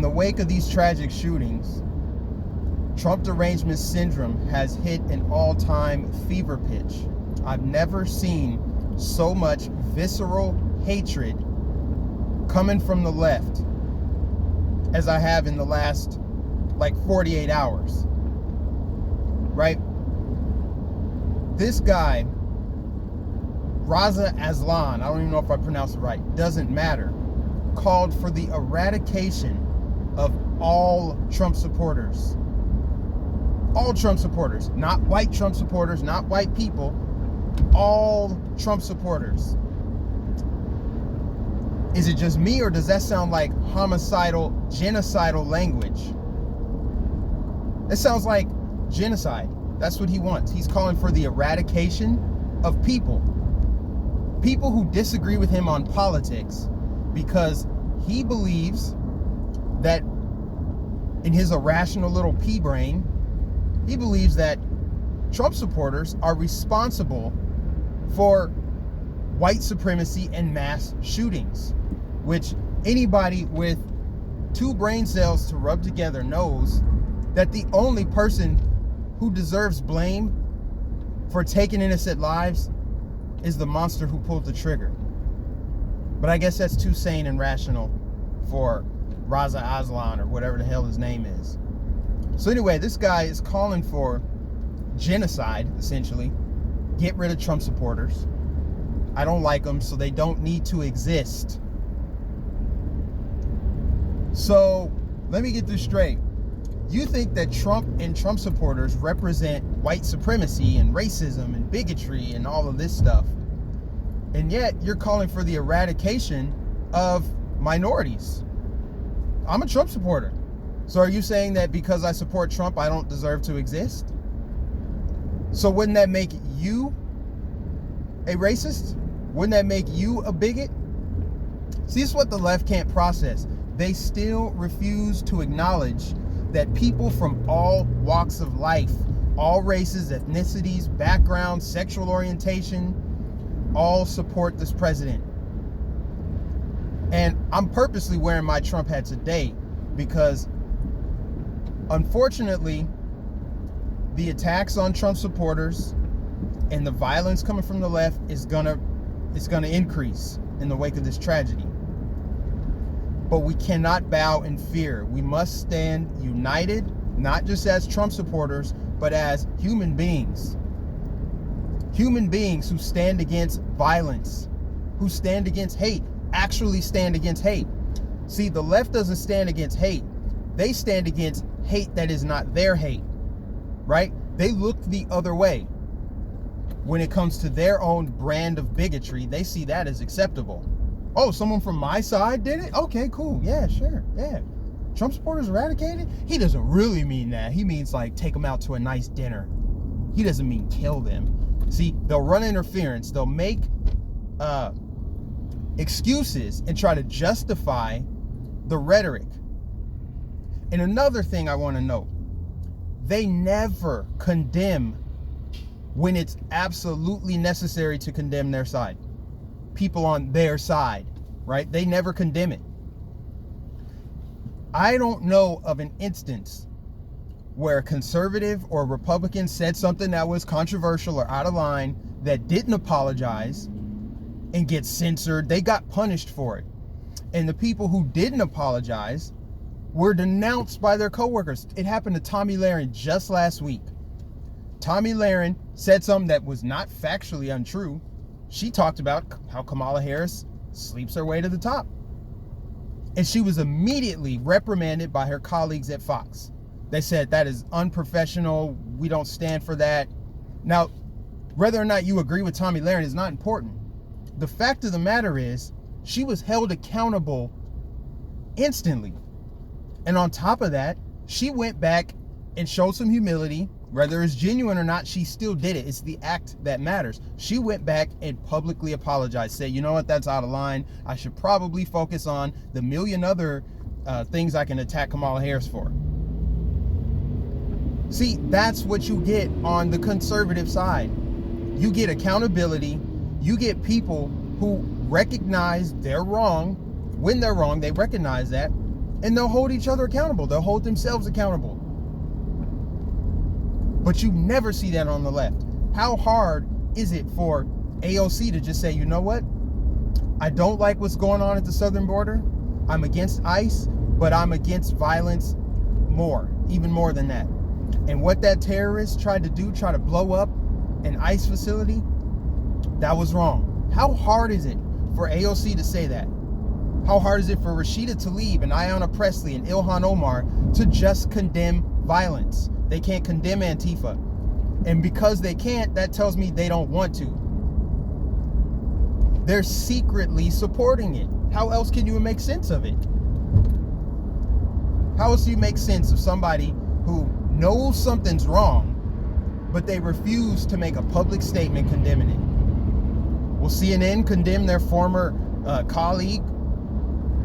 the wake of these tragic shootings, Trump derangement syndrome has hit an all-time fever pitch. I've never seen so much visceral hatred coming from the left as I have in the last 48 hours, right? This guy, Reza Aslan, I don't even know if I pronounced it right, doesn't matter, called for the eradication of all Trump supporters. All Trump supporters, not white Trump supporters, not white people, all Trump supporters. Is it just me, or does that sound like homicidal, genocidal language? It sounds like genocide. That's what he wants. He's calling for the eradication of people. People who disagree with him on politics, because he believes that in his irrational little pea brain, he believes that Trump supporters are responsible for white supremacy and mass shootings, which anybody with two brain cells to rub together knows that the only person who deserves blame for taking innocent lives is the monster who pulled the trigger. But I guess that's too sane and rational for Reza Aslan, or whatever the hell his name is. So anyway, this guy is calling for genocide, essentially. Get rid of Trump supporters. I don't like them, so they don't need to exist. So let me get this straight. You think that Trump and Trump supporters represent white supremacy and racism and bigotry and all of this stuff, and yet you're calling for the eradication of minorities. I'm a Trump supporter. So are you saying that because I support Trump, I don't deserve to exist? So wouldn't that make you a racist? Wouldn't that make you a bigot? See, this is what the left can't process. They still refuse to acknowledge that people from all walks of life, all races, ethnicities, backgrounds, sexual orientation, all support this president. And I'm purposely wearing my Trump hat today because, unfortunately, the attacks on Trump supporters and the violence coming from the left is gonna increase in the wake of this tragedy. But we cannot bow in fear. We must stand united, not just as Trump supporters, but as human beings. Human beings who stand against violence, who stand against hate, actually stand against hate. See, the left doesn't stand against hate. They stand against hate that is not their hate, right? They look the other way. When it comes to their own brand of bigotry, they see that as acceptable. Oh, someone from my side did it? Okay, cool. Yeah, sure. Yeah. Trump supporters eradicated? He doesn't really mean that. He means take them out to a nice dinner. He doesn't mean kill them. See, they'll run interference. They'll make excuses and try to justify the rhetoric. And another thing I want to note, they never condemn when it's absolutely necessary to condemn their side. People on their side, right? They never condemn it. I don't know of an instance where a conservative or a Republican said something that was controversial or out of line that didn't apologize and get censored. They got punished for it. And the people who didn't apologize were denounced by their coworkers. It happened to Tomi Lahren just last week. Tomi Lahren said something that was not factually untrue. She talked about how Kamala Harris sleeps her way to the top. And she was immediately reprimanded by her colleagues at Fox. They said that is unprofessional. We don't stand for that. Now, whether or not you agree with Tomi Lahren is not important. The fact of the matter is, she was held accountable instantly. And on top of that, she went back and showed some humility. Whether it's genuine or not, she still did it. It's the act that matters. She went back and publicly apologized. Said, you know what, that's out of line. I should probably focus on the million other things I can attack Kamala Harris for. See, that's what you get on the conservative side. You get accountability. You get people who recognize they're wrong. When they're wrong, they recognize that. And they'll hold each other accountable. They'll hold themselves accountable. But you never see that on the left. How hard is it for AOC to just say, you know what? I don't like what's going on at the southern border. I'm against ICE, but I'm against violence more, even more than that. And what that terrorist tried to do, try to blow up an ICE facility, that was wrong. How hard is it for AOC to say that? How hard is it for Rashida Tlaib and Ayanna Pressley and Ilhan Omar to just condemn violence? They can't condemn Antifa. And because they can't, that tells me they don't want to. They're secretly supporting it. How else can you make sense of it? How else do you make sense of somebody who knows something's wrong, but they refuse to make a public statement condemning it? Will CNN condemn their former colleague,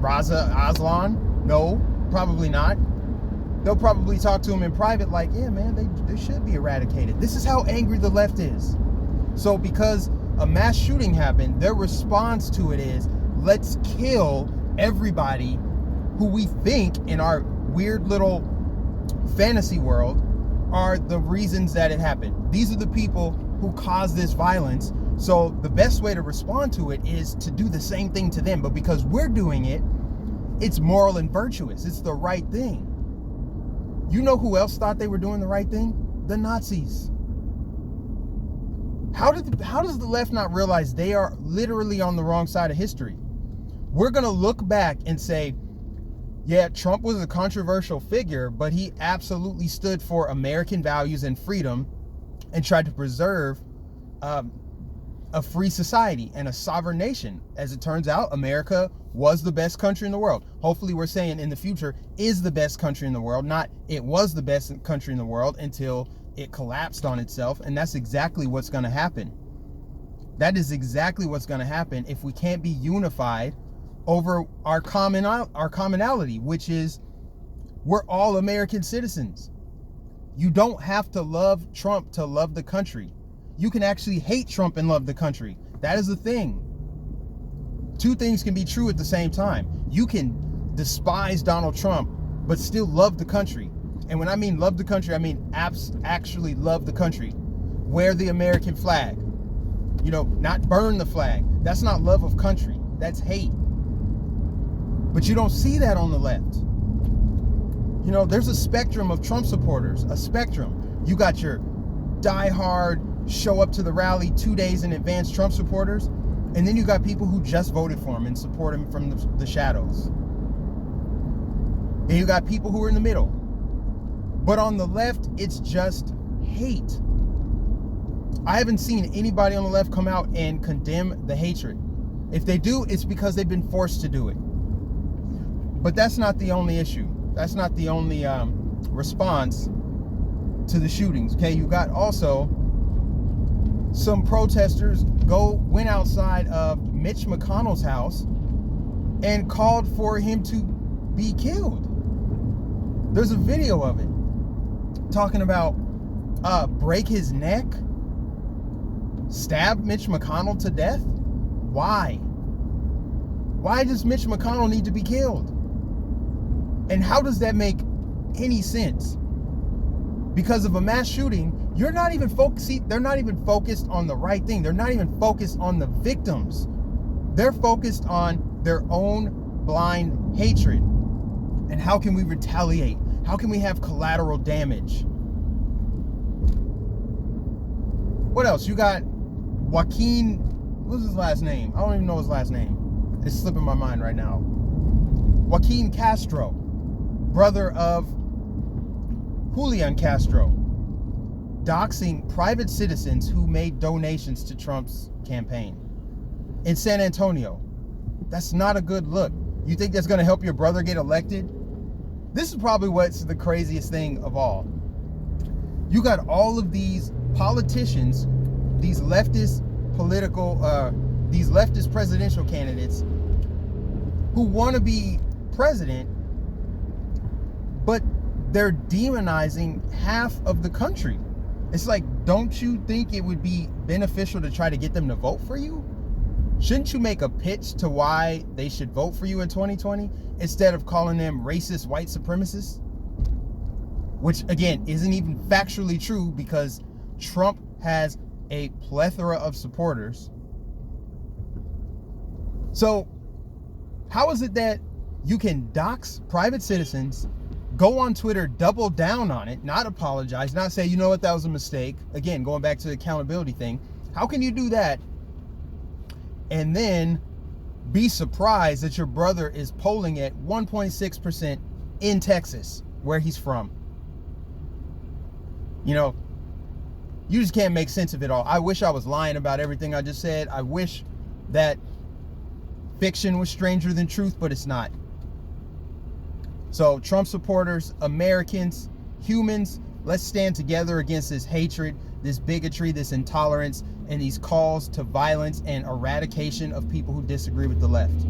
Reza Aslan? No, probably not. They'll probably talk to him in private like, yeah, man, they should be eradicated. This is how angry the left is. So because a mass shooting happened, their response to it is, let's kill everybody who we think in our weird little fantasy world are the reasons that it happened. These are the people who caused this violence. So the best way to respond to it is to do the same thing to them. But because we're doing it, it's moral and virtuous. It's the right thing. You know who else thought they were doing the right thing? The Nazis. How does the left not realize they are literally on the wrong side of history? We're going to look back and say, yeah, Trump was a controversial figure, but he absolutely stood for American values and freedom and tried to preserve a free society and a sovereign nation. As it turns out, America was the best country in the world. Hopefully we're saying in the future is the best country in the world, not it was the best country in the world until it collapsed on itself. And that's exactly what's going to happen. That is exactly what's going to happen if we can't be unified over our commonality, which is we're all American citizens. You don't have to love Trump to love the country. You can actually hate Trump and love the country. That is the thing. Two things can be true at the same time. You can despise Donald Trump, but still love the country. And when I mean love the country, I mean actually love the country. Wear the American flag. You know, not burn the flag. That's not love of country. That's hate. But you don't see that on the left. You know, there's a spectrum of Trump supporters, a spectrum. You got your diehard, show up to the rally 2 days in advance Trump supporters, and then you got people who just voted for him and support him from the shadows. And you got people who are in the middle. But on the left, it's just hate. I haven't seen anybody on the left come out and condemn the hatred. If they do, it's because they've been forced to do it. But that's not the only issue. That's not the only response to the shootings. Okay, you got also some protesters went outside of Mitch McConnell's house and called for him to be killed. There's a video of it talking about break his neck, stab Mitch McConnell to death. Why? Why does Mitch McConnell need to be killed? And how does that make any sense? Because of a mass shooting, they're not even focused on the right thing. They're not even focused on the victims. They're focused on their own blind hatred. And how can we retaliate? How can we have collateral damage? What else? You got Joaquin, what's his last name? I don't even know his last name. It's slipping my mind right now. Joaquin Castro, brother of Julian Castro, doxing private citizens who made donations to Trump's campaign in San Antonio. That's not a good look. You think that's going to help your brother get elected? This is probably what's the craziest thing of all. You got all of these politicians, these leftist presidential candidates who want to be president, but they're demonizing half of the country. It's like, don't you think it would be beneficial to try to get them to vote for you? shouldn't you make a pitch to why they should vote for you in 2020 instead of calling them racist white supremacists? Which, again, isn't even factually true because Trump has a plethora of supporters. So, how is it that you can dox private citizens, go on Twitter, double down on it, not apologize, not say, you know what, that was a mistake? Again, going back to the accountability thing. How can you do that and then be surprised that your brother is polling at 1.6% in Texas, where he's from? You know, you just can't make sense of it all. I wish I was lying about everything I just said. I wish that fiction was stranger than truth, but it's not. So, Trump supporters, Americans, humans, let's stand together against this hatred, this bigotry, this intolerance, and these calls to violence and eradication of people who disagree with the left.